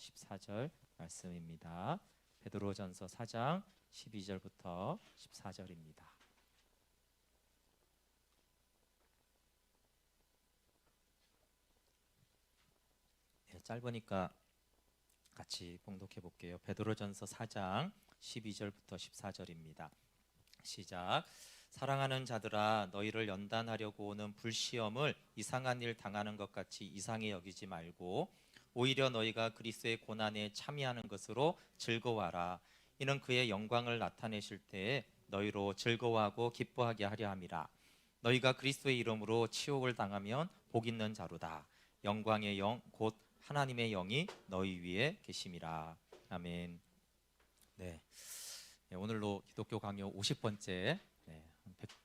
14절 말씀입니다. 베드로전서 4장 12절부터 14절입니다. 짧으니까 같이 봉독해 볼게요. 베드로전서 4장 12절부터 14절입니다. 시작. 사랑하는 자들아, 너희를 연단하려고 오는 불시험을 이상한 일 당하는 것 같이 이상히 여기지 말고 오히려 너희가 그리스도의 고난에 참여하는 것으로 즐거워하라. 이는 그의 영광을 나타내실 때에 너희로 즐거워하고 기뻐하게 하려 함이라. 너희가 그리스도의 이름으로 치욕을 당하면 복 있는 자로다. 영광의 영 곧 하나님의 영이 너희 위에 계심이라. 아멘. 네, 오늘로 기독교 강요 50번째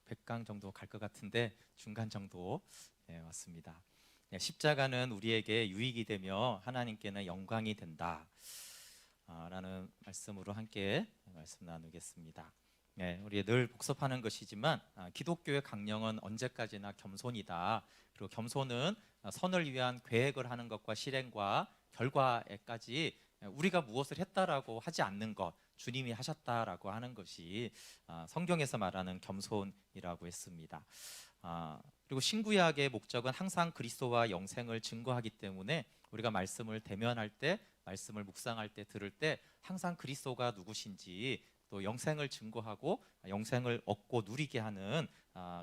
100강 정도 갈 것 같은데 중간 정도 왔습니다. 십자가는 우리에게 유익이 되며 하나님께는 영광이 된다 라는 말씀으로 함께 말씀 나누겠습니다. 우리 늘 복습하는 것이지만 기독교의 강령은 언제까지나 겸손이다. 그리고 겸손은 선을 위한 계획을 하는 것과 실행과 결과에까지 우리가 무엇을 했다라고 하지 않는 것, 주님이 하셨다라고 하는 것이 성경에서 말하는 겸손이라고 했습니다. 그리고 신구약의 목적은 항상 그리스도와 영생을 증거하기 때문에 우리가 말씀을 대면할 때, 말씀을 묵상할 때, 들을 때 항상 그리스도가 누구신지 또 영생을 증거하고 영생을 얻고 누리게 하는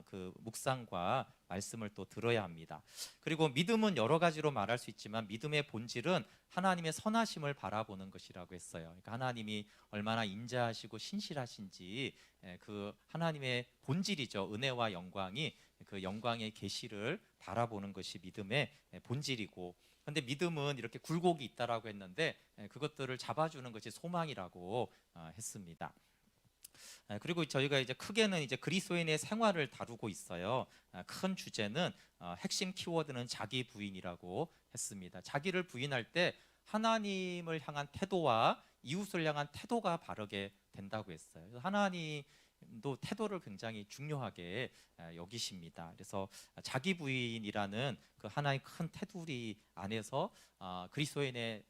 그 묵상과 말씀을 또 들어야 합니다. 그리고 믿음은 여러 가지로 말할 수 있지만 믿음의 본질은 하나님의 선하심을 바라보는 것이라고 했어요. 그러니까 하나님이 얼마나 인자하시고 신실하신지 그 하나님의 본질이죠. 은혜와 영광이 그 영광의 계시를 바라보는 것이 믿음의 본질이고, 그런데 믿음은 이렇게 굴곡이 있다라고 했는데 그것들을 잡아주는 것이 소망이라고 했습니다. 그리고 저희가 이제 크게는 이제 그리스도인의 생활을 다루고 있어요. 큰 주제는 핵심 키워드는 자기 부인이라고 했습니다. 자기를 부인할 때 하나님을 향한 태도와 이웃을 향한 태도가 바르게 된다고 했어요. 하나님도 태도를 굉장히 중요하게 여기십니다. 그래서 자기 부인이라는 그 하나의 큰 테두리 안에서 그리스도인의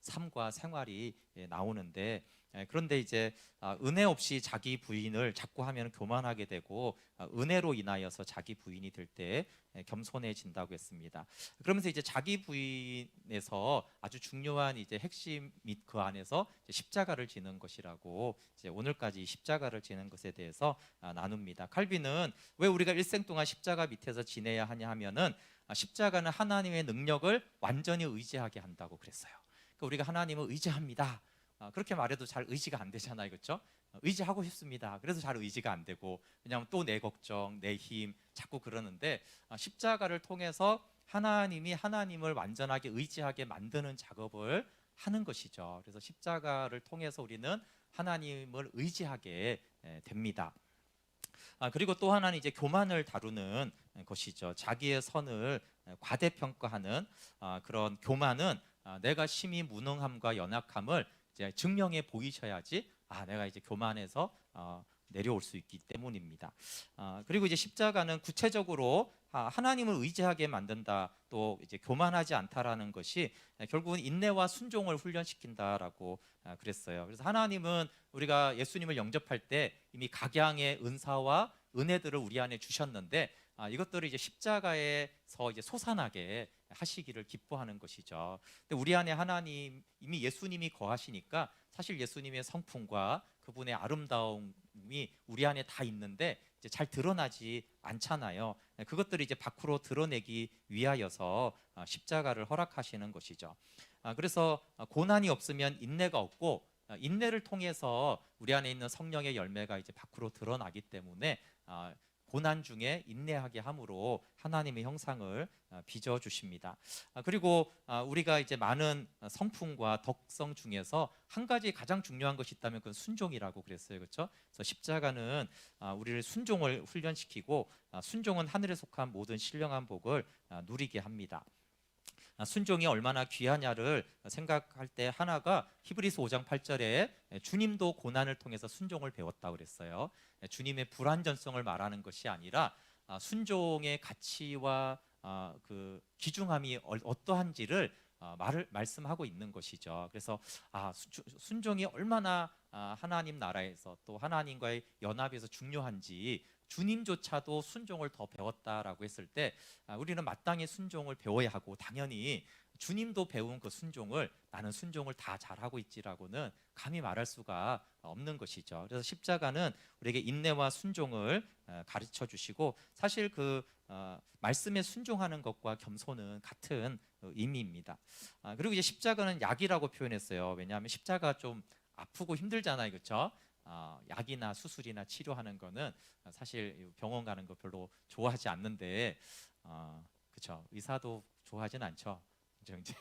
삶과 생활이 나오는데, 그런데 이제 은혜 없이 자기 부인을 자꾸 하면 교만하게 되고 은혜로 인하여서 자기 부인이 될 때 겸손해진다고 했습니다. 그러면서 이제 자기 부인에서 아주 중요한 이제 핵심 및 그 안에서 십자가를 지는 것이라고 이제 오늘까지 십자가를 지는 것에 대해서 나눕니다. 칼빈은 왜 우리가 일생 동안 십자가 밑에서 지내야 하냐 하면은 십자가는 하나님의 능력을 완전히 의지하게 한다고 그랬어요. 그러니까 우리가 하나님을 의지합니다. 그렇게 말해도 잘 의지가 안 되잖아요, 그렇죠? 의지하고 싶습니다. 그래서 잘 의지가 안 되고, 왜냐하면 또 내 걱정, 내 힘 자꾸 그러는데 십자가를 통해서 하나님이 하나님을 완전하게 의지하게 만드는 작업을 하는 것이죠. 그래서 십자가를 통해서 우리는 하나님을 의지하게 됩니다. 그리고 또 하나는 이제 교만을 다루는 것이죠. 자기의 선을 과대평가하는 그런 교만은 내가 심히 무능함과 연약함을 이제 증명해 보이셔야지 내가 이제 교만해서 내려올 수 있기 때문입니다. 그리고 이제 십자가는 구체적으로 하나님을 의지하게 만든다, 또 이제 교만하지 않다라는 것이 결국은 인내와 순종을 훈련시킨다라고 그랬어요. 그래서 하나님은 우리가 예수님을 영접할 때 이미 각양의 은사와 은혜들을 우리 안에 주셨는데 이것들을 이제 십자가에서 이제 솟아나게 하시기를 기뻐하는 것이죠. 근데 우리 안에 하나님, 이미 예수님이 거하시니까 사실 예수님의 성품과 그분의 아름다움이 우리 안에 다 있는데 이제 잘 드러나지 않잖아요. 그것들을 이제 밖으로 드러내기 위하여서 십자가를 허락하시는 것이죠. 그래서 고난이 없으면 인내가 없고, 인내를 통해서 우리 안에 있는 성령의 열매가 이제 밖으로 드러나기 때문에 고난 중에 인내하게 함으로 하나님의 형상을 빚어 주십니다. 그리고 우리가 이제 많은 성품과 덕성 중에서 한 가지 가장 중요한 것이 있다면 그건 순종이라고 그랬어요, 그렇죠? 그래서 십자가는 우리를 순종을 훈련시키고 순종은 하늘에 속한 모든 신령한 복을 누리게 합니다. 순종이 얼마나 귀하냐를 생각할 때 하나가 히브리서 5장 8절에 주님도 고난을 통해서 순종을 배웠다고 그랬어요. 주님의 불완전성을 말하는 것이 아니라 순종의 가치와 그 귀중함이 어떠한지를 말씀하고 있는 것이죠. 그래서 순종이 얼마나 하나님 나라에서 또 하나님과의 연합에서 중요한지 주님조차도 순종을 더 배웠다라고 했을 때 우리는 마땅히 순종을 배워야 하고, 당연히 주님도 배운 그 순종을 나는 순종을 다 잘하고 있지라고는 감히 말할 수가 없는 것이죠. 그래서 십자가는 우리에게 인내와 순종을 가르쳐 주시고, 사실 그 말씀에 순종하는 것과 겸손은 같은 의미입니다. 그리고 이제 십자가는 약이라고 표현했어요. 왜냐하면 십자가 좀 아프고 힘들잖아요, 그렇죠? 약이나 수술이나 치료하는 거는 사실 병원 가는 거 별로 좋아하지 않는데, 그렇죠? 의사도 좋아하진 않죠. 이제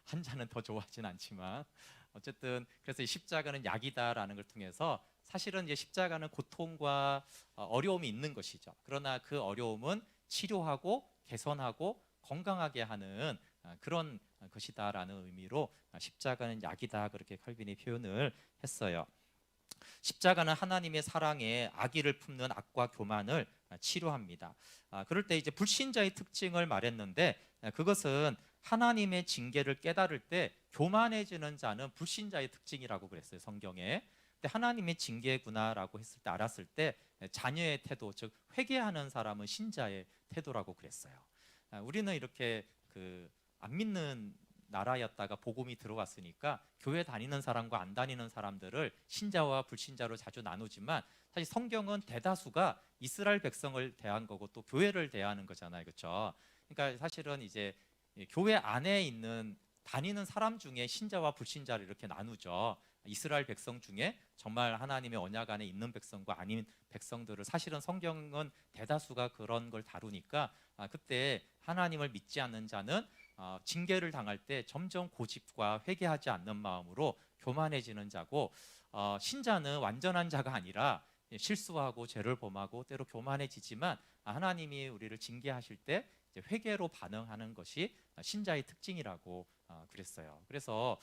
환자는 더 좋아하진 않지만, 어쨌든 그래서 이 십자가는 약이다라는 걸 통해서 사실은 이제 십자가는 고통과 어려움이 있는 것이죠. 그러나 그 어려움은 치료하고 개선하고 건강하게 하는 그런 것이다라는 의미로 십자가는 약이다, 그렇게 칼빈이 표현을 했어요. 십자가는 하나님의 사랑에 악의를 품는 악과 교만을 치료합니다. 그럴 때 이제 불신자의 특징을 말했는데, 그것은 하나님의 징계를 깨달을 때 교만해지는 자는 불신자의 특징이라고 그랬어요, 성경에. 근데 하나님의 징계구나라고 했을 때, 알았을 때 자녀의 태도, 즉 회개하는 사람은 신자의 태도라고 그랬어요. 우리는 이렇게 안 믿는 나라였다가 복음이 들어왔으니까 교회 다니는 사람과 안 다니는 사람들을 신자와 불신자로 자주 나누지만, 사실 성경은 대다수가 이스라엘 백성을 대한 거고 또 교회를 대하는 거잖아요, 그렇죠? 그러니까 사실은 이제 교회 안에 있는 다니는 사람 중에 신자와 불신자를 이렇게 나누죠. 이스라엘 백성 중에 정말 하나님의 언약 안에 있는 백성과 아닌 백성들을, 사실은 성경은 대다수가 그런 걸 다루니까 그때 하나님을 믿지 않는 자는 징계를 당할 때 점점 고집과 회개하지 않는 마음으로 교만해지는 자고, 신자는 완전한 자가 아니라 실수하고 죄를 범하고 때로 교만해지지만 하나님이 우리를 징계하실 때 이제 회개로 반응하는 것이 신자의 특징이라고 그랬어요. 그래서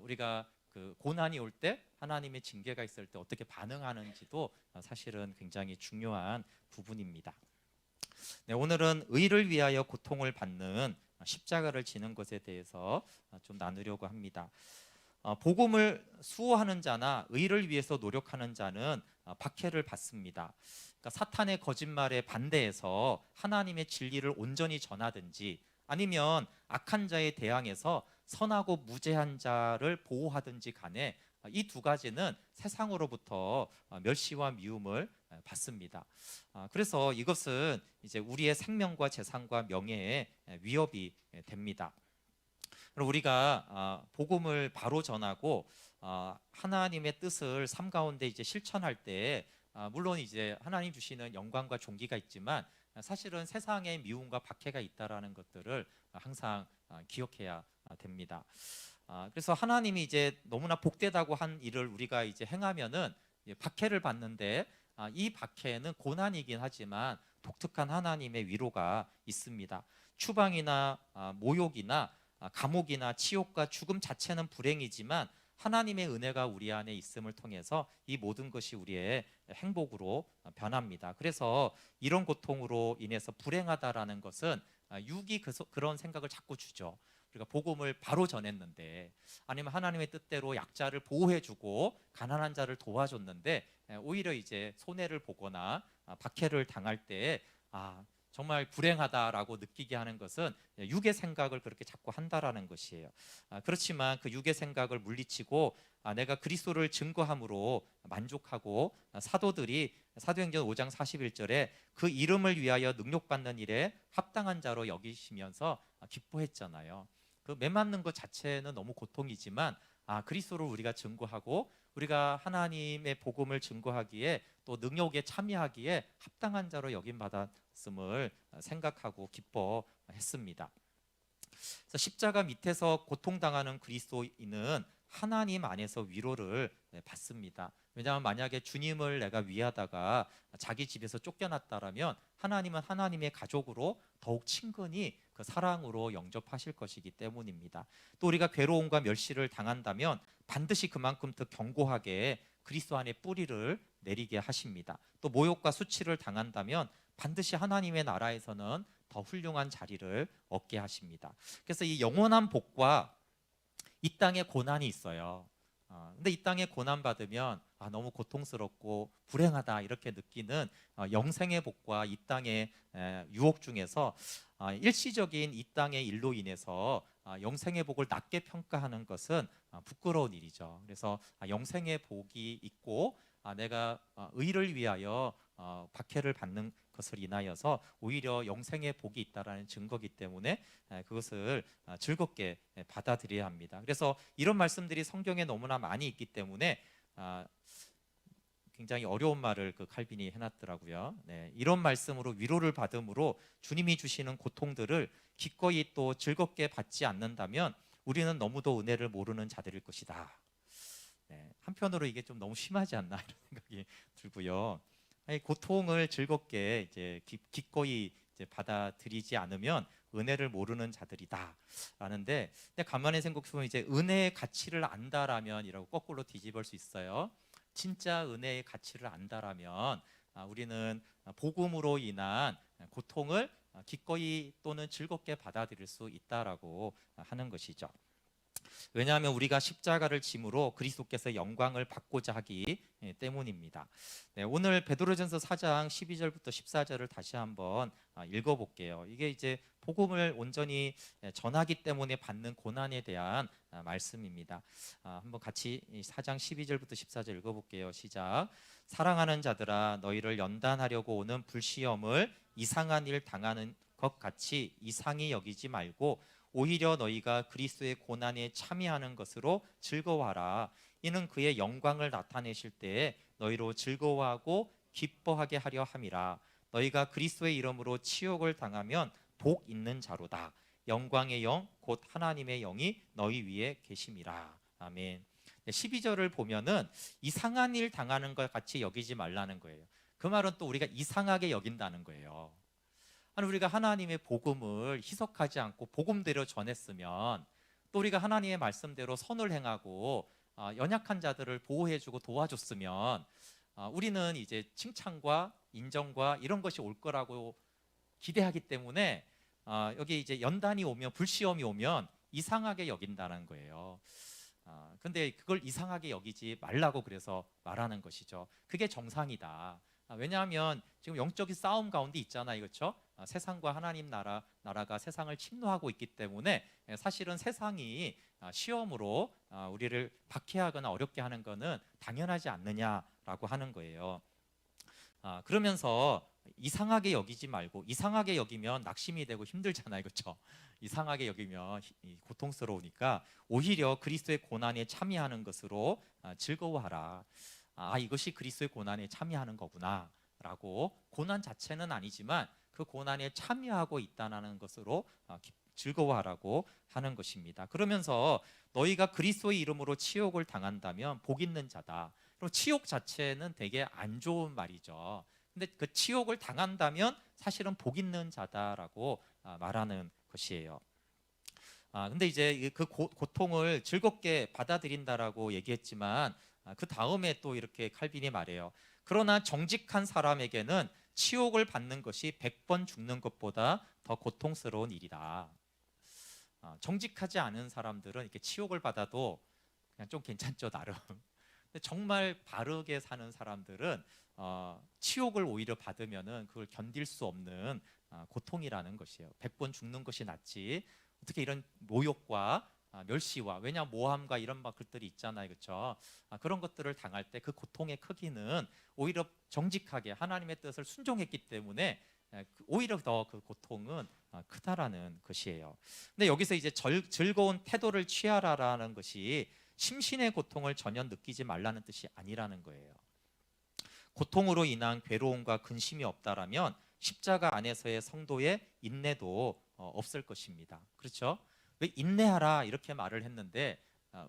우리가 그 고난이 올 때, 하나님의 징계가 있을 때 어떻게 반응하는지도 사실은 굉장히 중요한 부분입니다. 네, 오늘은 의를 위하여 고통을 받는 십자가를 지는 것에 대해서 좀 나누려고 합니다. 복음을 수호하는 자나 의를 위해서 노력하는 자는 박해를 받습니다. 그러니까 사탄의 거짓말에 반대해서 하나님의 진리를 온전히 전하든지, 아니면 악한 자에 대항해서 선하고 무죄한 자를 보호하든지 간에 이 두 가지는 세상으로부터 멸시와 미움을 받습니다. 그래서 이것은 이제 우리의 생명과 재산과 명예에 위협이 됩니다. 그럼 우리가 복음을 바로 전하고 하나님의 뜻을 삶 가운데 이제 실천할 때, 물론 이제 하나님 주시는 영광과 존귀가 있지만 사실은 세상에 미움과 박해가 있다라는 것들을 항상 기억해야 됩니다. 그래서 하나님이 이제 너무나 복되다고 한 일을 우리가 이제 행하면은 박해를 받는데, 이 박해는 고난이긴 하지만 독특한 하나님의 위로가 있습니다. 추방이나 모욕이나 감옥이나 치욕과 죽음 자체는 불행이지만 하나님의 은혜가 우리 안에 있음을 통해서 이 모든 것이 우리의 행복으로 변합니다. 그래서 이런 고통으로 인해서 불행하다라는 것은 육이 그런 생각을 자꾸 주죠. 우리가 복음을 바로 전했는데, 아니면 하나님의 뜻대로 약자를 보호해주고 가난한 자를 도와줬는데, 오히려 이제 손해를 보거나 박해를 당할 때 정말 불행하다라고 느끼게 하는 것은 육의 생각을 그렇게 자꾸 한다라는 것이에요. 그렇지만 그 육의 생각을 물리치고 내가 그리스도를 증거함으로 만족하고, 사도들이 사도행전 5장 41절에 그 이름을 위하여 능욕받는 일에 합당한 자로 여기시면서 기뻐했잖아요. 그 매맞는 것 자체는 너무 고통이지만 그리스도를 우리가 증거하고 우리가 하나님의 복음을 증거하기에 또 능욕에 참여하기에 합당한 자로 여김 받았음을 생각하고 기뻐했습니다. 그래서 십자가 밑에서 고통당하는 그리스도인은 하나님 안에서 위로를 받습니다. 왜냐하면 만약에 주님을 내가 위하다가 자기 집에서 쫓겨났다라면 하나님은 하나님의 가족으로 더욱 친근히 그 사랑으로 영접하실 것이기 때문입니다. 또 우리가 괴로움과 멸시를 당한다면 반드시 그만큼 더 견고하게 그리스도 안에 뿌리를 내리게 하십니다. 또 모욕과 수치를 당한다면 반드시 하나님의 나라에서는 더 훌륭한 자리를 얻게 하십니다. 그래서 이 영원한 복과 이 땅에 고난이 있어요. 근데 이 땅에 고난 받으면 너무 고통스럽고 불행하다 이렇게 느끼는 영생의 복과 이 땅의 유혹 중에서 일시적인 이 땅의 일로 인해서 영생의 복을 낮게 평가하는 것은 부끄러운 일이죠. 그래서 영생의 복이 있고 내가 의를 위하여 박해를 받는 것을 인하여서 오히려 영생의 복이 있다라는 증거이기 때문에 그것을 즐겁게 받아들여야 합니다. 그래서 이런 말씀들이 성경에 너무나 많이 있기 때문에 굉장히 어려운 말을 그 칼빈이 해놨더라고요. 네, 이런 말씀으로 위로를 받음으로 주님이 주시는 고통들을 기꺼이 또 즐겁게 받지 않는다면 우리는 너무도 은혜를 모르는 자들일 것이다. 네, 한편으로 이게 좀 너무 심하지 않나 이런 생각이 들고요. 아니, 고통을 즐겁게 이제 기꺼이 이제 받아들이지 않으면 은혜를 모르는 자들이다 라는데, 근데 가만히 생각해보면 이제 은혜의 가치를 안다라면이라고 거꾸로 뒤집을 수 있어요. 진짜 은혜의 가치를 안다라면 우리는 복음으로 인한 고통을 기꺼이 또는 즐겁게 받아들일 수 있다라고 하는 것이죠. 왜냐하면 우리가 십자가를 짐으로 그리스도께서 영광을 받고자 하기 때문입니다. 네, 오늘 베드로전서 4장 12절부터 14절을 다시 한번 읽어볼게요. 이게 이제 복음을 온전히 전하기 때문에 받는 고난에 대한 말씀입니다. 한번 같이 4장 12절부터 14절 읽어볼게요. 시작. 사랑하는 자들아, 너희를 연단하려고 오는 불시험을 이상한 일 당하는 것 같이 이상히 여기지 말고 오히려 너희가 그리스도의 고난에 참여하는 것으로 즐거워하라. 이는 그의 영광을 나타내실 때에 너희로 즐거워하고 기뻐하게 하려 함이라. 너희가 그리스도의 이름으로 치욕을 당하면 복 있는 자로다. 영광의 영 곧 하나님의 영이 너희 위에 계심이라. 아멘. 12절을 보면은 이상한 일 당하는 것 같이 여기지 말라는 거예요. 그 말은 또 우리가 이상하게 여긴다는 거예요. 우리가 하나님의 복음을 희석하지 않고 복음대로 전했으면, 또 우리가 하나님의 말씀대로 선을 행하고 연약한 자들을 보호해주고 도와줬으면 우리는 이제 칭찬과 인정과 이런 것이 올 거라고 기대하기 때문에 여기 이제 연단이 오면, 불시험이 오면 이상하게 여긴다는 거예요. 근데 그걸 이상하게 여기지 말라고 그래서 말하는 것이죠. 그게 정상이다. 왜냐하면 지금 영적인 싸움 가운데 있잖아요, 그렇죠? 세상과 하나님 나라가 세상을 침노하고 있기 때문에 사실은 세상이 시험으로 우리를 박해하거나 어렵게 하는 것은 당연하지 않느냐라고 하는 거예요. 그러면서 이상하게 여기지 말고, 이상하게 여기면 낙심이 되고 힘들잖아요, 그렇죠? 이상하게 여기면 고통스러우니까 오히려 그리스도의 고난에 참여하는 것으로 즐거워하라. 이것이 그리스도의 고난에 참여하는 거구나 라고, 고난 자체는 아니지만 그 고난에 참여하고 있다는 것으로 즐거워하라고 하는 것입니다. 그러면서 너희가 그리스도의 이름으로 치욕을 당한다면 복 있는 자다. 그럼 치욕 자체는 되게 안 좋은 말이죠. 근데 그 치욕을 당한다면 사실은 복 있는 자다라고 말하는 것이에요. 근데 이제 그 고통을 즐겁게 받아들인다라고 얘기했지만 그 다음에 또 이렇게 칼빈이 말해요. 그러나 정직한 사람에게는 치욕을 받는 것이 100번 죽는 것보다 더 고통스러운 일이다. 정직하지 않은 사람들은 이렇게 치욕을 받아도 그냥 좀 괜찮죠, 나름. 근데 정말 바르게 사는 사람들은 치욕을 오히려 받으면은 그걸 견딜 수 없는 고통이라는 것이에요. 100번 죽는 것이 낫지. 어떻게 이런 모욕과 멸시와, 왜냐 모함과 이런 것들이 있잖아요, 그렇죠? 그런 것들을 당할 때 그 고통의 크기는 오히려 정직하게 하나님의 뜻을 순종했기 때문에 오히려 더 그 고통은 크다라는 것이에요. 근데 여기서 이제 즐거운 태도를 취하라라는 것이 심신의 고통을 전혀 느끼지 말라는 뜻이 아니라는 거예요. 고통으로 인한 괴로움과 근심이 없다라면 십자가 안에서의 성도의 인내도 없을 것입니다. 그렇죠? 왜 인내하라 이렇게 말을 했는데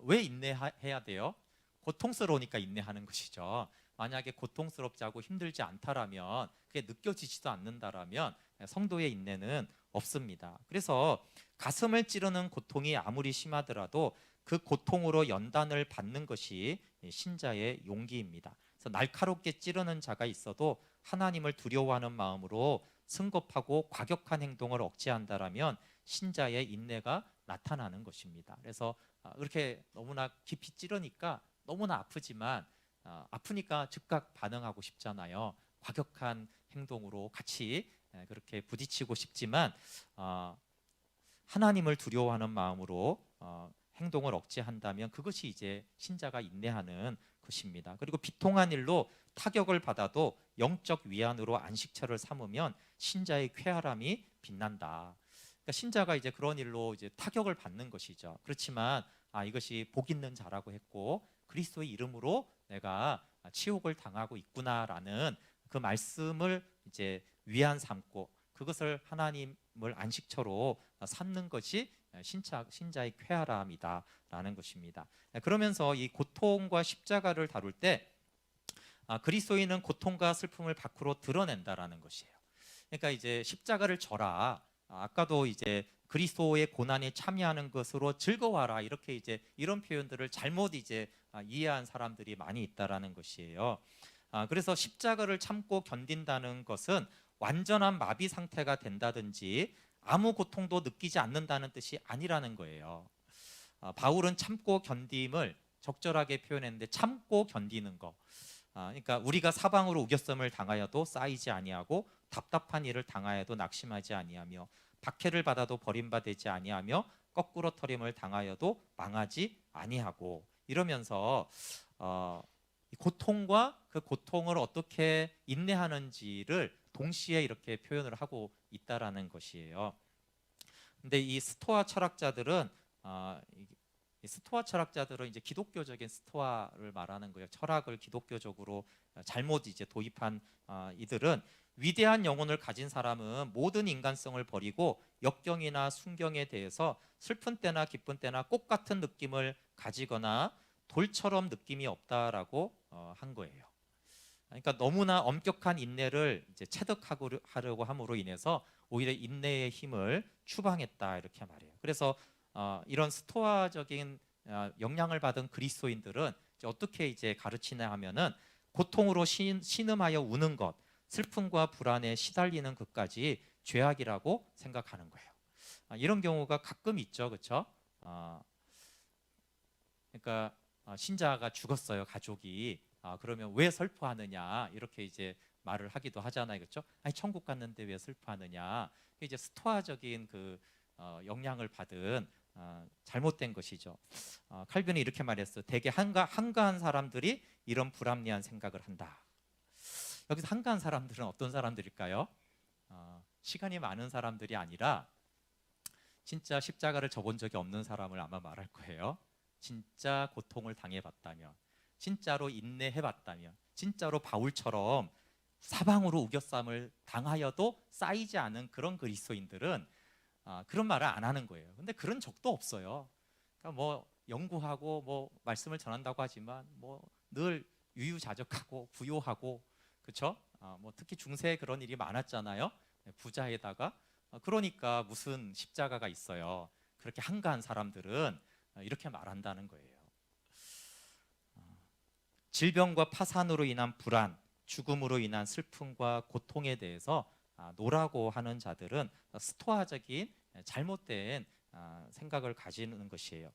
왜 인내해야 돼요? 고통스러우니까 인내하는 것이죠. 만약에 고통스럽지 않고 힘들지 않다라면, 그게 느껴지지도 않는다라면 성도의 인내는 없습니다. 그래서 가슴을 찌르는 고통이 아무리 심하더라도 그 고통으로 연단을 받는 것이 신자의 용기입니다. 그래서 날카롭게 찌르는 자가 있어도 하나님을 두려워하는 마음으로 승급하고 과격한 행동을 억제한다라면 신자의 인내가 나타나는 것입니다. 그래서 그렇게 너무나 깊이 찌르니까 너무나 아프지만 아프니까 즉각 반응하고 싶잖아요. 과격한 행동으로 같이 그렇게 부딪히고 싶지만 하나님을 두려워하는 마음으로 행동을 억제한다면 그것이 이제 신자가 인내하는 것입니다. 그리고 비통한 일로 타격을 받아도 영적 위안으로 안식처를 삼으면 신자의 쾌활함이 빛난다. 그러니까 신자가 이제 그런 일로 이제 타격을 받는 것이죠. 그렇지만 이것이 복 있는 자라고 했고 그리스도의 이름으로 내가 치욕을 당하고 있구나라는 그 말씀을 이제 위안 삼고 그것을 하나님을 안식처로 삼는 것이 신자의 쾌활함이다라는 것입니다. 그러면서 이 고통과 십자가를 다룰 때 그리스도인은 고통과 슬픔을 밖으로 드러낸다라는 것이에요. 그러니까 이제 십자가를 져라. 아까도 이제 그리스도의 고난에 참여하는 것으로 즐거워하라 이렇게 이제 이런 표현들을 잘못 이제 이해한 사람들이 많이 있다라는 것이에요. 그래서 십자가를 참고 견딘다는 것은 완전한 마비 상태가 된다든지 아무 고통도 느끼지 않는다는 뜻이 아니라는 거예요. 바울은 참고 견딤을 적절하게 표현했는데 참고 견디는 거. 그러니까 우리가 사방으로 우겨쌈을 당하여도 쌓이지 아니하고 답답한 일을 당하여도 낙심하지 아니하며 박해를 받아도 버림받지 아니하며 거꾸로 터림을 당하여도 망하지 아니하고 이러면서 고통과 그 고통을 어떻게 인내하는지를 동시에 이렇게 표현을 하고 있다라는 것이에요. 근데 이 스토아 철학자들은 이제 기독교적인 스토아를 말하는 거예요. 철학을 기독교적으로 잘못 이제 도입한 이들은 위대한 영혼을 가진 사람은 모든 인간성을 버리고 역경이나 순경에 대해서 슬픈 때나 기쁜 때나 꽃 같은 느낌을 가지거나 돌처럼 느낌이 없다라고 한 거예요. 그러니까 너무나 엄격한 인내를 이제 체득하려고 함으로 인해서 오히려 인내의 힘을 추방했다 이렇게 말해요. 그래서 이런 스토아적인 영향을 받은 그리스도인들은 이제 어떻게 이제 가르치냐 하면은 고통으로 신음하여 우는 것, 슬픔과 불안에 시달리는 것까지 죄악이라고 생각하는 거예요. 이런 경우가 가끔 있죠, 그렇죠? 그러니까 신자가 죽었어요, 가족이. 그러면 왜 슬퍼하느냐 이렇게 이제 말을 하기도 하잖아요, 그렇죠? 아니 천국 갔는데 왜 슬퍼하느냐? 이제 스토아적인 그 영향을 받은 잘못된 것이죠. 칼빈이 이렇게 말했어. 대개 한가한 사람들이 이런 불합리한 생각을 한다. 여기서 한가한 사람들은 어떤 사람들일까요? 시간이 많은 사람들이 아니라 진짜 십자가를 져본 적이 없는 사람을 아마 말할 거예요. 진짜 고통을 당해봤다면, 진짜로 인내해봤다면, 진짜로 바울처럼 사방으로 우겨쌈을 당하여도 쌓이지 않은 그런 그리스도인들은 그런 말을 안 하는 거예요. 근데 그런 적도 없어요. 그러니까 뭐 연구하고 뭐 말씀을 전한다고 하지만 뭐 늘 유유자적하고 부요하고 그렇죠? 뭐 특히 중세에 그런 일이 많았잖아요. 부자에다가 그러니까 무슨 십자가가 있어요. 그렇게 한가한 사람들은 이렇게 말한다는 거예요. 질병과 파산으로 인한 불안, 죽음으로 인한 슬픔과 고통에 대해서 노라고 하는 자들은 스토아적인 잘못된 생각을 가지는 것이에요.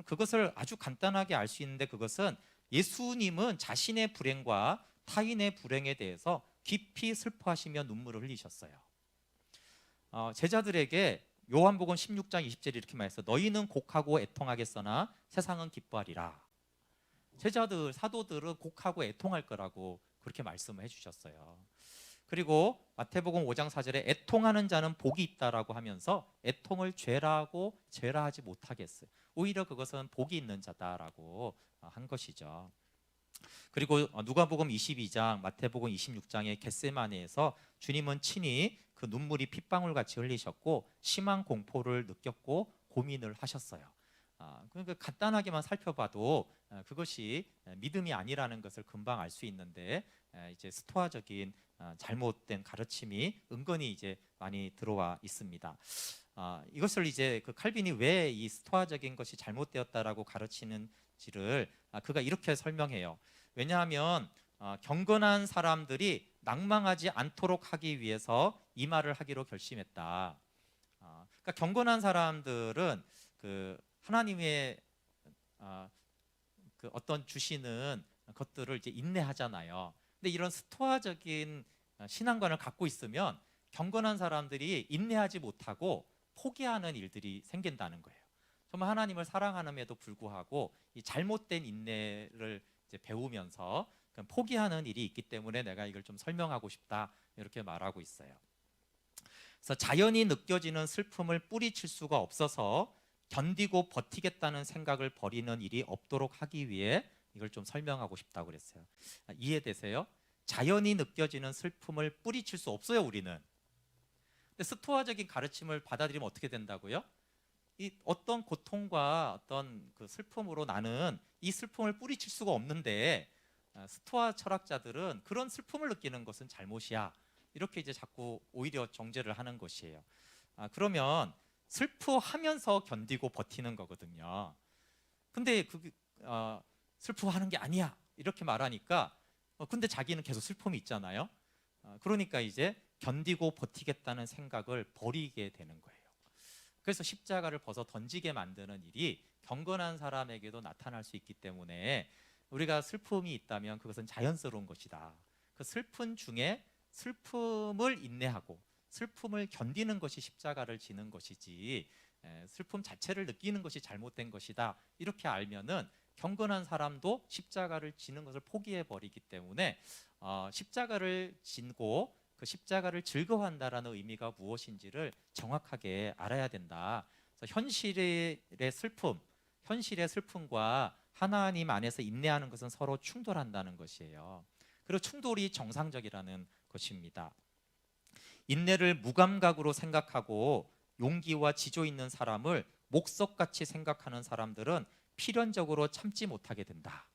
그것을 아주 간단하게 알 수 있는데 그것은 예수님은 자신의 불행과 타인의 불행에 대해서 깊이 슬퍼하시며 눈물을 흘리셨어요. 제자들에게 요한복음 16장 20절에 이렇게 말했어요. 너희는 곡하고 애통하겠으나 세상은 기뻐하리라. 제자들, 사도들은 곡하고 애통할 거라고 그렇게 말씀을 해주셨어요. 그리고 마태복음 5장 4절에 애통하는 자는 복이 있다라고 하면서 애통을 죄라고 죄라하지 못하게 했어요. 오히려 그것은 복이 있는 자다라고 한 것이죠. 그리고 누가복음 22장, 마태복음 26장의 겟세마네에서 주님은 친히 그 눈물이 핏방울같이 흘리셨고 심한 공포를 느꼈고 고민을 하셨어요. 그러니까 간단하게만 살펴봐도 그것이 믿음이 아니라는 것을 금방 알 수 있는데 이제 스토아적인 잘못된 가르침이 은근히 이제 많이 들어와 있습니다. 이것을 이제 그 칼빈이 왜 이 스토아적인 것이 잘못되었다라고 가르치는지를 그가 이렇게 설명해요. 왜냐하면 경건한 사람들이 낭망하지 않도록 하기 위해서 이 말을 하기로 결심했다. 그러니까 경건한 사람들은 그 하나님의 그 어떤 주시는 것들을 이제 인내하잖아요. 근데 이런 스토아적인 신앙관을 갖고 있으면 경건한 사람들이 인내하지 못하고 포기하는 일들이 생긴다는 거예요. 정말 하나님을 사랑함에도 불구하고 이 잘못된 인내를 이제 배우면서 포기하는 일이 있기 때문에 내가 이걸 좀 설명하고 싶다, 이렇게 말하고 있어요. 그래서 자연히 느껴지는 슬픔을 뿌리칠 수가 없어서 견디고 버티겠다는 생각을 버리는 일이 없도록 하기 위해 이걸 좀 설명하고 싶다고 그랬어요. 이해되세요? 자연히 느껴지는 슬픔을 뿌리칠 수 없어요, 우리는. 근데 스토아적인 가르침을 받아들이면 어떻게 된다고요? 이 어떤 고통과 어떤 그 슬픔으로 나는 이 슬픔을 뿌리칠 수가 없는데, 스토아 철학자들은 그런 슬픔을 느끼는 것은 잘못이야, 이렇게 이제 자꾸 오히려 정죄를 하는 것이에요. 그러면 슬퍼하면서 견디고 버티는 거거든요. 근데 슬퍼하는 게 아니야, 이렇게 말하니까 근데 자기는 계속 슬픔이 있잖아요. 그러니까 이제 견디고 버티겠다는 생각을 버리게 되는 거예요. 그래서 십자가를 벗어 던지게 만드는 일이 경건한 사람에게도 나타날 수 있기 때문에 우리가 슬픔이 있다면 그것은 자연스러운 것이다. 그 슬픈 중에 슬픔을 인내하고 슬픔을 견디는 것이 십자가를 지는 것이지, 슬픔 자체를 느끼는 것이 잘못된 것이다, 이렇게 알면은 경건한 사람도 십자가를 지는 것을 포기해 버리기 때문에 십자가를 지고 그 십자가를 즐거워한다라는 의미가 무엇인지를 정확하게 알아야 된다. 그래서 현실의 슬픔과 하나님 안에서 인내하는 것은 서로 충돌한다는 것이에요. 그리고 충돌이 정상적이라는 것입니다. 인내를 무감각으로 생각하고 용기와 지조 있는 사람을 목석같이 생각하는 사람들은 필연적으로 참지 못하게 된다.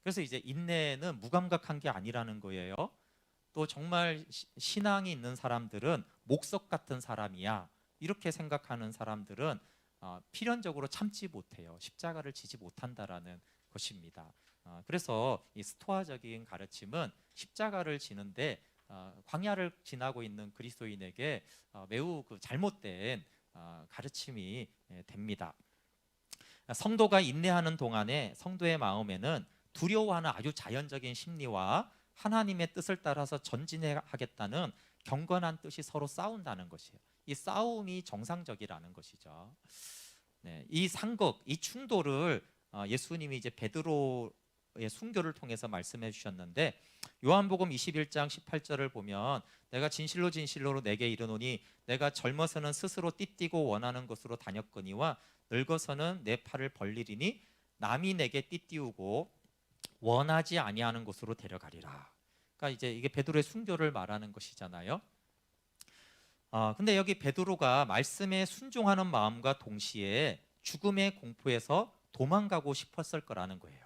그래서 이제 인내는 무감각한 게 아니라는 거예요. 또 정말 신앙이 있는 사람들은 목석 같은 사람이야, 이렇게 생각하는 사람들은 필연적으로 참지 못해요. 십자가를 지지 못한다라는 것입니다. 그래서 이 스토아적인 가르침은 십자가를 지는데 광야를 지나고 있는 그리스도인에게 매우 그 잘못된 가르침이 됩니다. 성도가 인내하는 동안에 성도의 마음에는 두려워하는 아주 자연적인 심리와 하나님의 뜻을 따라서 전진하겠다는 경건한 뜻이 서로 싸운다는 것이에요. 이 싸움이 정상적이라는 것이죠. 이 상극, 이 충돌을 예수님이 이제 베드로의 순교를 통해서 말씀해 주셨는데, 요한복음 21장 18절을 보면 내가 진실로 진실로 내게 이르노니 내가 젊어서는 스스로 띠띠고 원하는 곳으로 다녔거니와 늙어서는 내 팔을 벌리리니 남이 내게 띠띠우고 원하지 아니하는 곳으로 데려가리라. 그러니까 이제 이게 베드로의 순교를 말하는 것이잖아요. 근데 여기 베드로가 말씀에 순종하는 마음과 동시에 죽음의 공포에서 도망가고 싶었을 거라는 거예요.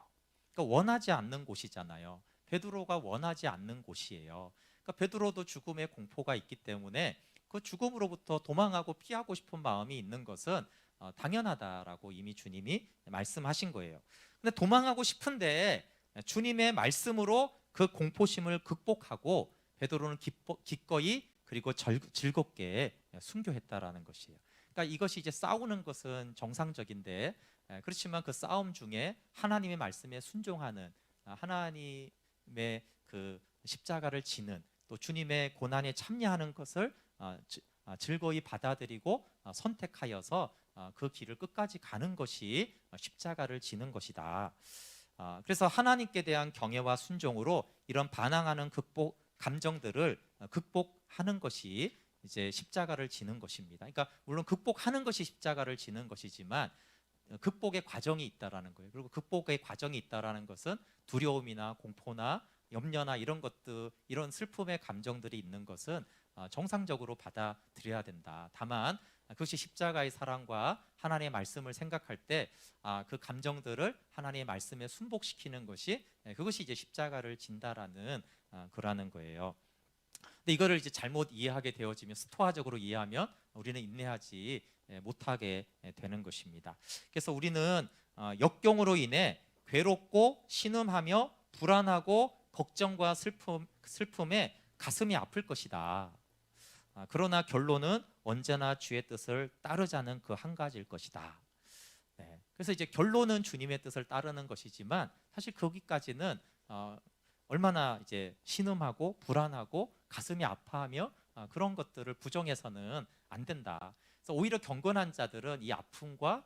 그러니까 원하지 않는 곳이잖아요. 베드로가 원하지 않는 곳이에요. 그러니까 베드로도 죽음의 공포가 있기 때문에 그 죽음으로부터 도망하고 피하고 싶은 마음이 있는 것은 당연하다라고 이미 주님이 말씀하신 거예요. 근데 도망하고 싶은데 주님의 말씀으로 그 공포심을 극복하고 베드로는 기꺼이 그리고 즐겁게 순교했다라는 것이에요. 그러니까 이것이 이제 싸우는 것은 정상적인데, 그렇지만 그 싸움 중에 하나님의 말씀에 순종하는, 하나님의 그 십자가를 지는, 또 주님의 고난에 참여하는 것을 즐거이 받아들이고 선택하여서 그 길을 끝까지 가는 것이 십자가를 지는 것이다. 그래서 하나님께 대한 경외와 순종으로 이런 반항하는 감정들을 극복하는 것이 이제 십자가를 지는 것입니다. 그러니까 물론 극복하는 것이 십자가를 지는 것이지만 극복의 과정이 있다라는 거예요. 그리고 극복의 과정이 있다라는 것은 두려움이나 공포나 염려나 이런 것들, 이런 슬픔의 감정들이 있는 것은 정상적으로 받아들여야 된다. 다만 그것이 십자가의 사랑과 하나님의 말씀을 생각할 때 그 감정들을 하나님의 말씀에 순복시키는 것이, 그것이 이제 십자가를 진다라는 거라는 거예요. 근데 이거를 이제 잘못 이해하게 되어지면, 스토아적으로 이해하면 우리는 인내하지 못하게 되는 것입니다. 그래서 우리는 역경으로 인해 괴롭고 신음하며 불안하고 걱정과 슬픔에 가슴이 아플 것이다. 그러나 결론은 언제나 주의 뜻을 따르자는 그 한 가지일 것이다. 네. 그래서 이제 결론은 주님의 뜻을 따르는 것이지만 사실 거기까지는 얼마나 이제 신음하고 불안하고 가슴이 아파하며 그런 것들을 부정해서는 안 된다. 그래서 오히려 경건한 자들은 이 아픔과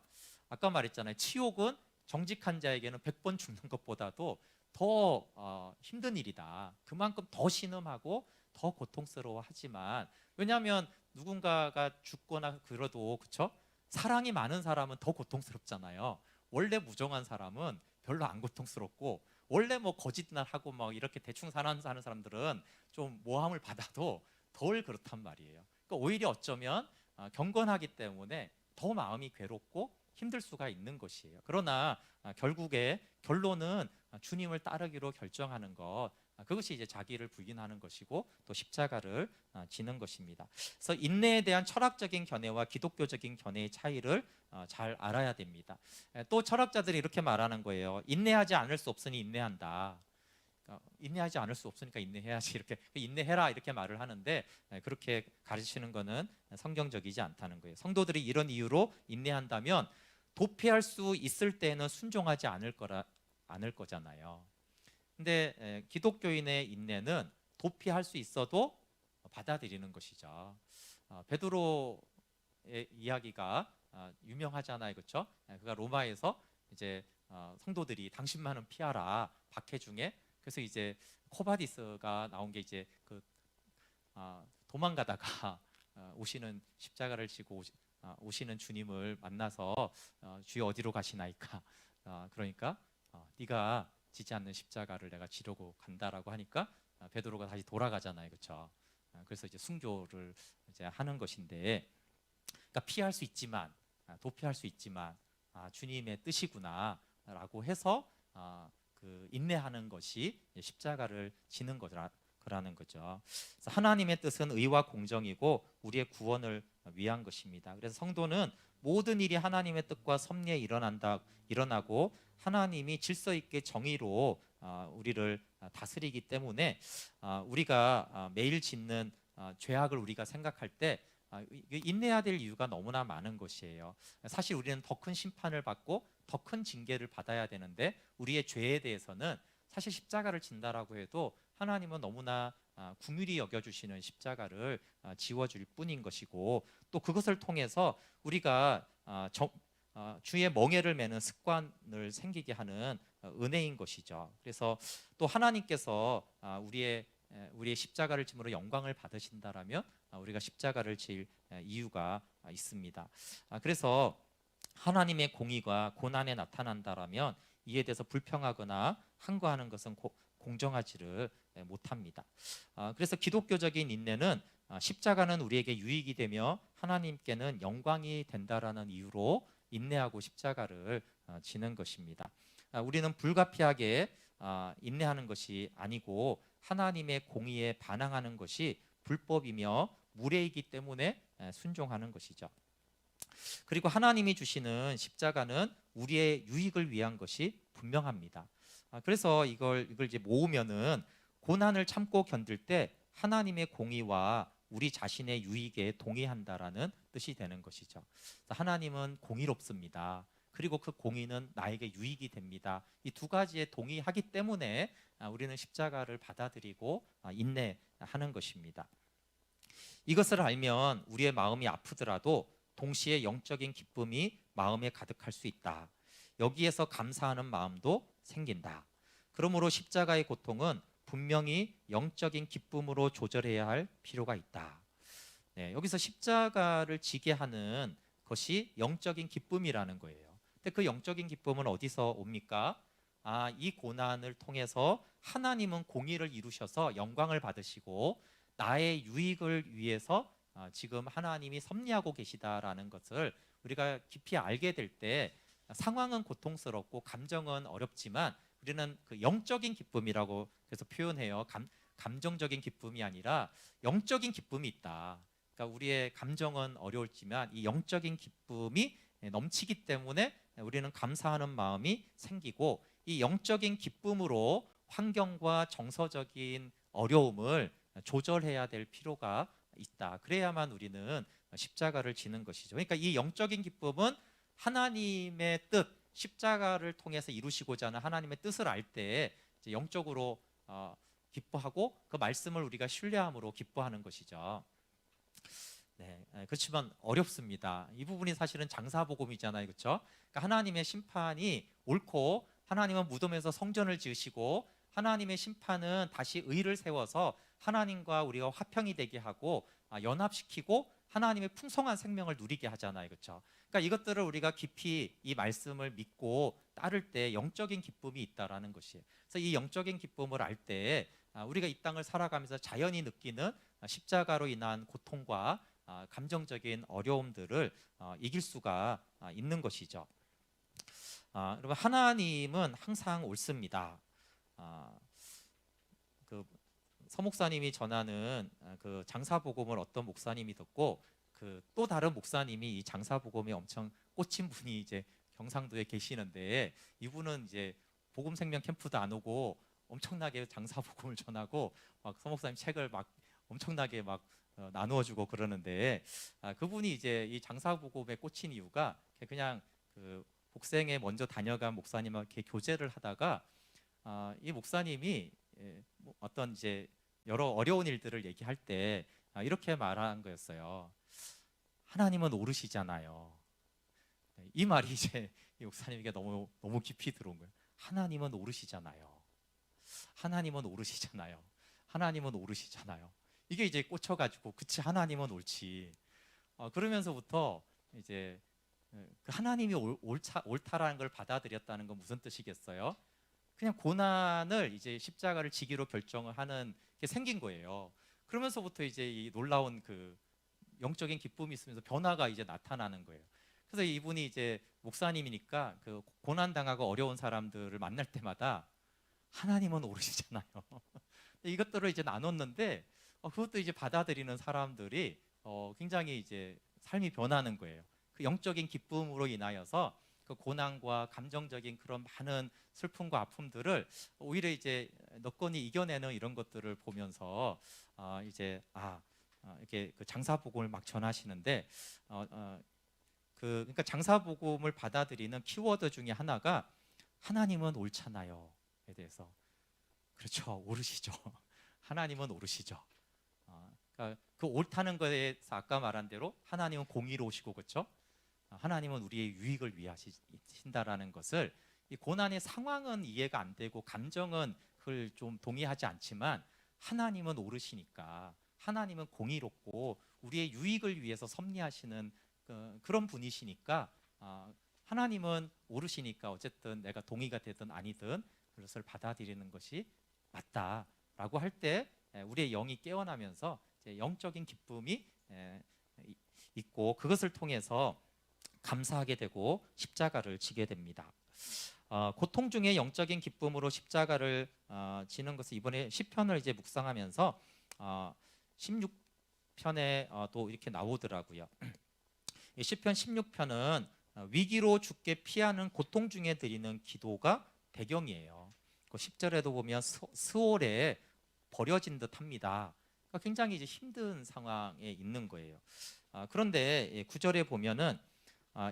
아까 말했잖아요. 치욕은 정직한 자에게는 100번 죽는 것보다도 더 힘든 일이다. 그만큼 더 신음하고 더 고통스러워하지만 왜냐하면 누군가가 죽거나 그래도 그쵸? 사랑이 많은 사람은 더 고통스럽잖아요. 원래 무정한 사람은 별로 안 고통스럽고 원래 뭐 거짓말 하고 막 이렇게 대충 사는 사람들은 좀 모함을 받아도 덜 그렇단 말이에요. 그러니까 오히려 어쩌면 경건하기 때문에 더 마음이 괴롭고 힘들 수가 있는 것이에요. 그러나 결국에 결론은 주님을 따르기로 결정하는 것, 그것이 이제 자기를 부인하는 것이고 또 십자가를 지는 것입니다. 그래서 인내에 대한 철학적인 견해와 기독교적인 견해의 차이를 잘 알아야 됩니다. 또 철학자들이 이렇게 말하는 거예요. 인내하지 않을 수 없으니 인내한다. 인내하지 않을 수 없으니까 인내해야지 이렇게 인내해라 이렇게 말을 하는데 그렇게 가르치는 것은 성경적이지 않다는 거예요. 성도들이 이런 이유로 인내한다면 도피할 수 있을 때는 순종하지 않을 거잖아요. 근데 기독교인의 인내는 도피할 수 있어도 받아들이는 것이죠. 베드로의 이야기가 유명하잖아요, 그렇죠? 그가 로마에서 이제 성도들이 당신만은 피하라 박해 중에 그래서 이제 코바디스가 나온 게 이제 도망가다가 오시는 십자가를 지고 오시는 주님을 만나서 주여 어디로 가시나이까? 그러니까 네가 지지 않는 십자가를 내가 지려고 간다라고 하니까 베드로가 다시 돌아가잖아요, 그렇죠? 그래서 이제 순교를 이제 하는 것인데, 그러니까 피할 수 있지만 도피할 수 있지만 주님의 뜻이구나라고 해서 그 인내하는 것이 십자가를 지는 거라는 거죠. 그래서 하나님의 뜻은 의와 공정이고 우리의 구원을 위한 것입니다. 그래서 성도는 모든 일이 하나님의 뜻과 섭리에 일어나고 하나님이 질서 있게 정의로 우리를 다스리기 때문에 우리가 매일 짓는 죄악을 우리가 생각할 때 인내해야 될 이유가 너무나 많은 것이에요. 사실 우리는 더 큰 심판을 받고 더 큰 징계를 받아야 되는데 우리의 죄에 대해서는 사실 십자가를 진다라고 해도 하나님은 너무나 긍휼히 여겨주시는 십자가를 지워줄 뿐인 것이고 또 그것을 통해서 우리가 주의 멍에를 매는 습관을 생기게 하는 은혜인 것이죠. 그래서 또 하나님께서 우리의 십자가를 짐으로 영광을 받으신다라면 우리가 십자가를 질 이유가 있습니다. 그래서 하나님의 공의가 고난에 나타난다라면 이에 대해서 불평하거나 항거하는 것은 공정하지를 못합니다. 그래서 기독교적인 인내는 십자가는 우리에게 유익이 되며 하나님께는 영광이 된다라는 이유로 인내하고 십자가를 지는 것입니다. 우리는 불가피하게 인내하는 것이 아니고 하나님의 공의에 반항하는 것이 불법이며 무례이기 때문에 순종하는 것이죠. 그리고 하나님이 주시는 십자가는 우리의 유익을 위한 것이 분명합니다. 그래서 이걸 이제 모으면은 고난을 참고 견딜 때 하나님의 공의와 우리 자신의 유익에 동의한다라는 뜻이 되는 것이죠. 하나님은 공의롭습니다. 그리고 그 공의는 나에게 유익이 됩니다. 이 두 가지에 동의하기 때문에 우리는 십자가를 받아들이고 인내하는 것입니다. 이것을 알면 우리의 마음이 아프더라도 동시에 영적인 기쁨이 마음에 가득할 수 있다. 여기에서 감사하는 마음도 생긴다. 그러므로 십자가의 고통은 분명히 영적인 기쁨으로 조절해야 할 필요가 있다. 네, 여기서 십자가를 지게 하는 것이 영적인 기쁨이라는 거예요. 근데 그 영적인 기쁨은 어디서 옵니까? 이 고난을 통해서 하나님은 공의를 이루셔서 영광을 받으시고 나의 유익을 위해서 지금 하나님이 섭리하고 계시다라는 것을 우리가 깊이 알게 될 때 상황은 고통스럽고 감정은 어렵지만 우리는 그 영적인 기쁨이라고 그래서 표현해요. 감정적인 기쁨이 아니라 영적인 기쁨이 있다. 그러니까 우리의 감정은 어려울지만 이 영적인 기쁨이 넘치기 때문에 우리는 감사하는 마음이 생기고 이 영적인 기쁨으로 환경과 정서적인 어려움을 조절해야 될 필요가 있다. 그래야만 우리는 십자가를 지는 것이죠. 그러니까 이 영적인 기쁨은 하나님의 뜻, 십자가를 통해서 이루시고자 하는 하나님의 뜻을 알 때 영적으로 기뻐하고 그 말씀을 우리가 신뢰함으로 기뻐하는 것이죠. 네, 그렇지만 어렵습니다. 이 부분이 사실은 장사복음이잖아요, 그렇죠? 그러니까 하나님의 심판이 옳고 하나님은 무덤에서 성전을 지으시고 하나님의 심판은 다시 의를 세워서 하나님과 우리가 화평이 되게 하고 연합시키고 하나님의 풍성한 생명을 누리게 하잖아요, 그렇죠? 그러니까 이것들을 우리가 깊이 이 말씀을 믿고 따를 때 영적인 기쁨이 있다라는 것이에요. 그래서 이 영적인 기쁨을 알 때 우리가 이 땅을 살아가면서 자연히 느끼는 십자가로 인한 고통과 감정적인 어려움들을 이길 수가 있는 것이죠. 여러분, 하나님은 항상 옳습니다. 그 서목사님이 전하는 그 장사복음을 어떤 목사님이 듣고 그 또 다른 목사님이 이 장사복음에 엄청 꽂힌 분이 이제 경상도에 계시는데, 이분은 이제 복음생명 캠프도 안 오고 엄청나게 장사복음을 전하고 막 서목사님 책을 막 엄청나게 막 나누어주고 그러는데, 그분이 이제 이 장사복음에 꽂힌 이유가 그냥 그 복생에 먼저 다녀간 목사님과 이렇게 교제를 하다가 이 목사님이 뭐 어떤 이제 여러 어려운 일들을 얘기할 때 이렇게 말한 거였어요. 하나님은 오르시잖아요. 이 말이 이제 이 목사님에게 너무 깊이 들어온 거예요. 하나님은 오르시잖아요. 하나님은 오르시잖아요. 하나님은 오르시잖아요. 이게 이제 꽂혀가지고 그치, 하나님은 옳지. 그러면서부터 이제 그 하나님이 옳다라는 걸 받아들였다는 건 무슨 뜻이겠어요? 그냥 고난을 이제 십자가를 지기로 결정을 하는 게 생긴 거예요. 그러면서부터 이제 이 놀라운 그 영적인 기쁨이 있으면서 변화가 이제 나타나는 거예요. 그래서 이분이 이제 목사님이니까 그 고난 당하고 어려운 사람들을 만날 때마다 하나님은 오르시잖아요. 이것들을 이제 나눴는데 그것도 이제 받아들이는 사람들이 굉장히 이제 삶이 변하는 거예요. 그 영적인 기쁨으로 인하여서 그 고난과 감정적인 그런 많은 슬픔과 아픔들을 오히려 이제 너건이 이겨내는 이런 것들을 보면서 이제 이렇게 그 장사복음을 막 전하시는데 그러니까 장사복음을 받아들이는 키워드 중에 하나가 하나님은 옳잖아요에 대해서. 그렇죠, 오르시죠. 하나님은 오르시죠. 그러니까 그 옳다는 거에서 아까 말한 대로 하나님은 공의로우시고, 그렇죠? 하나님은 우리의 유익을 위하신다라는 것을, 이 고난의 상황은 이해가 안 되고 감정은 그걸 좀 동의하지 않지만 하나님은 오르시니까, 하나님은 공의롭고 우리의 유익을 위해서 섭리하시는 그런 분이시니까 하나님은 오르시니까 어쨌든 내가 동의가 되든 아니든 그것을 받아들이는 것이 맞다라고 할 때 우리의 영이 깨어나면서 영적인 기쁨이 있고 그것을 통해서 감사하게 되고 십자가를 지게 됩니다. 고통 중에 영적인 기쁨으로 십자가를 지는 것을 이번에 시편을 이제 묵상하면서 16편에 또 이렇게 나오더라고요. 시편 16편은 위기로 죽게 피하는 고통 중에 드리는 기도가 배경이에요. 그 10절에도 보면 스올에 버려진 듯합니다. 그러니까 굉장히 이제 힘든 상황에 있는 거예요. 그런데 9절에 보면은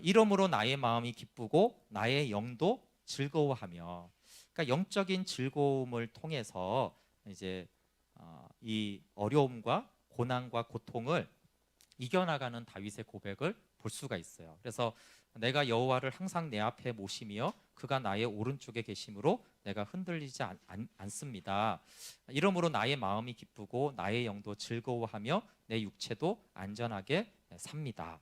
이러므로 나의 마음이 기쁘고 나의 영도 즐거워하며, 그러니까 영적인 즐거움을 통해서 이제 이 어려움과 고난과 고통을 이겨나가는 다윗의 고백을 볼 수가 있어요. 그래서 내가 여호와를 항상 내 앞에 모시며 그가 나의 오른쪽에 계심으로 내가 흔들리지 않습니다. 이러므로 나의 마음이 기쁘고 나의 영도 즐거워하며 내 육체도 안전하게 삽니다.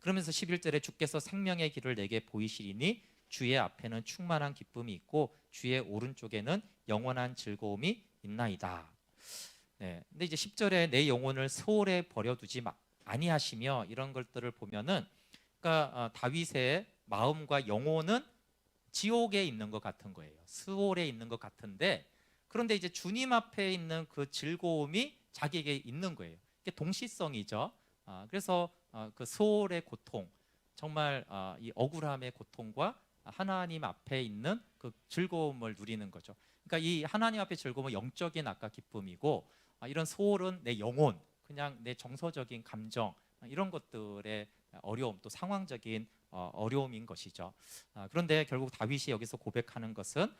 그러면서 11절에 주께서 생명의 길을 내게 보이시리니 주의 앞에는 충만한 기쁨이 있고 주의 오른쪽에는 영원한 즐거움이 있나이다. 네. 근데 이제 10절에 내 영혼을 스올에 버려두지 아니하시며, 이런 것들을 보면은 그러니까 다윗의 마음과 영혼은 지옥에 있는 것 같은 거예요. 스올에 있는 것 같은데, 그런데 이제 주님 앞에 있는 그 즐거움이 자기에게 있는 거예요. 이게 동시성이죠. 그래서 그 스올의 고통, 정말 이 억울함의 고통과 하나님 앞에 있는 그 즐거움을 누리는 거죠. 그러니까 이 하나님 앞의 즐거움은 영적인 아까 기쁨이고, 이런 스올은 내 영혼, 그냥 내 정서적인 감정 이런 것들의 어려움 또 상황적인 어려움인 것이죠. 그런데 결국 다윗이 여기서 고백하는 것은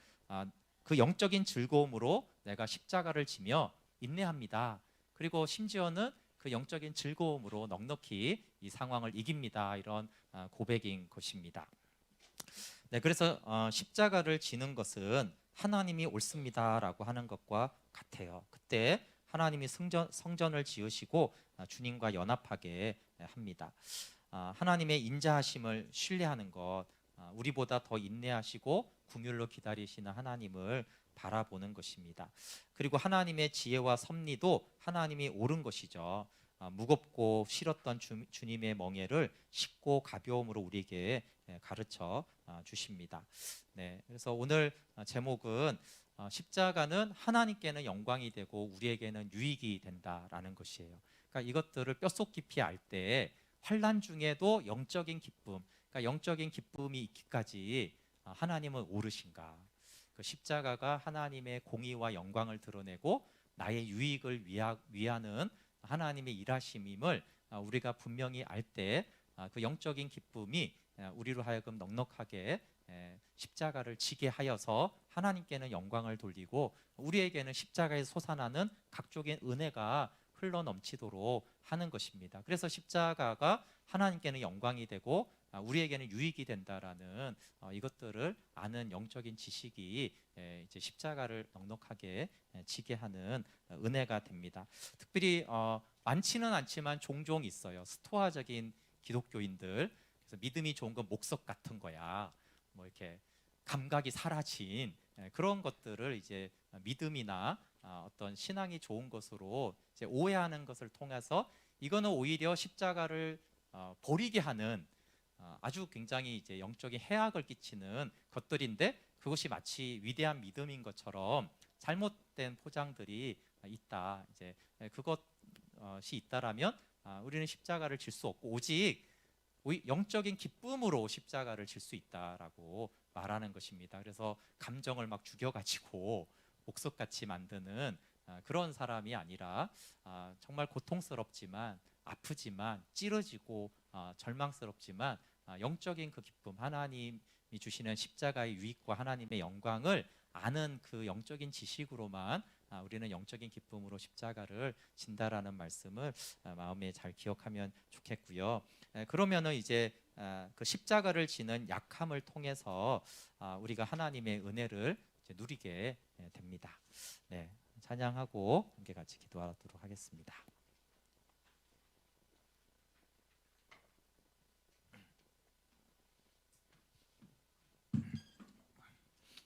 그 영적인 즐거움으로 내가 십자가를 지며 인내합니다. 그리고 심지어는 그 영적인 즐거움으로 넉넉히 이 상황을 이깁니다. 이런 고백인 것입니다. 네, 그래서 십자가를 지는 것은 하나님이 옳습니다라고 하는 것과 같아요. 그때 하나님이 성전을 지으시고 주님과 연합하게 합니다. 하나님의 인자하심을 신뢰하는 것, 우리보다 더 인내하시고 긍휼로 기다리시는 하나님을 바라보는 것입니다. 그리고 하나님의 지혜와 섭리도 하나님이 옳은 것이죠. 무겁고 싫었던 주님의 멍에를 쉽고 가벼움으로 우리에게 가르쳐 주십니다. 네, 그래서 오늘 제목은 십자가는 하나님께는 영광이 되고 우리에게는 유익이 된다라는 것이에요. 그러니까 이것들을 뼛속 깊이 알 때 환난 중에도 영적인 기쁨, 그러니까 영적인 기쁨이 있기까지 하나님은 옳으신가? 그 십자가가 하나님의 공의와 영광을 드러내고 나의 유익을 위하는 하나님의 일하심임을 우리가 분명히 알 때 그 영적인 기쁨이 우리로 하여금 넉넉하게 십자가를 지게 하여서 하나님께는 영광을 돌리고 우리에게는 십자가에서 솟아나는 각종의 은혜가 흘러 넘치도록 하는 것입니다. 그래서 십자가가 하나님께는 영광이 되고 우리에게는 유익이 된다라는 이것들을 아는 영적인 지식이 이제 십자가를 넉넉하게 지게 하는 은혜가 됩니다. 특별히 많지는 않지만 종종 있어요. 스토아적인 기독교인들. 그래서 믿음이 좋은 건 목석 같은 거야. 뭐 이렇게 감각이 사라진 그런 것들을 이제 믿음이나 어떤 신앙이 좋은 것으로 이제 오해하는 것을 통해서 이거는 오히려 십자가를 버리게 하는 아주 굉장히 이제 영적인 해악을 끼치는 것들인데 그것이 마치 위대한 믿음인 것처럼 잘못된 포장들이 있다. 이제 그것이 있다라면 우리는 십자가를 질 수 없고 오직 영적인 기쁨으로 십자가를 질 수 있다라고 말하는 것입니다. 그래서 감정을 막 죽여가지고 목석같이 만드는 그런 사람이 아니라 정말 고통스럽지만 아프지만 찌러지고 절망스럽지만 영적인 그 기쁨, 하나님이 주시는 십자가의 유익과 하나님의 영광을 아는 그 영적인 지식으로만 우리는 영적인 기쁨으로 십자가를 진다라는 말씀을 마음에 잘 기억하면 좋겠고요. 그러면은 이제 그 십자가를 지는 약함을 통해서 우리가 하나님의 은혜를 이제 누리게 됩니다. 네, 찬양하고 함께 같이 기도하도록 하겠습니다.